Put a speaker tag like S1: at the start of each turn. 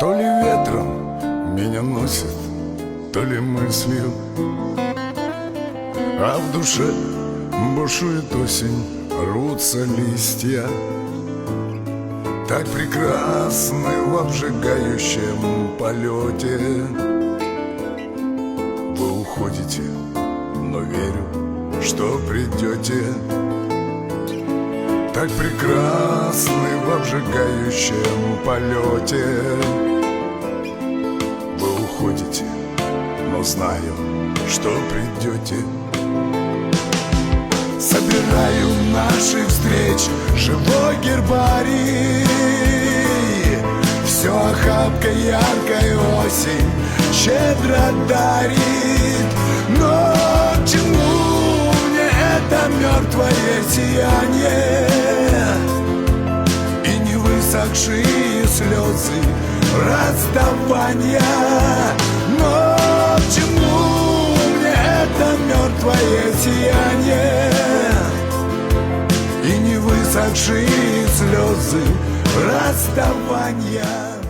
S1: То ли ветром меня носит, то ли мыслью, а в душе бушует осень, рвутся листья. Так прекрасны в обжигающем полете. Вы уходите, но верю, что придете. Так прекрасны в обжигающем полете. Вы уходите, но знаю, что придете. Собираю наших встреч живой гербарий. Все охапкой яркой осень щедро дарит. Но к чему мне это мертвое сияние и не высохшие слезы расставания? Но к чему мне это мертвое сияние и не высохшие слезы расставания?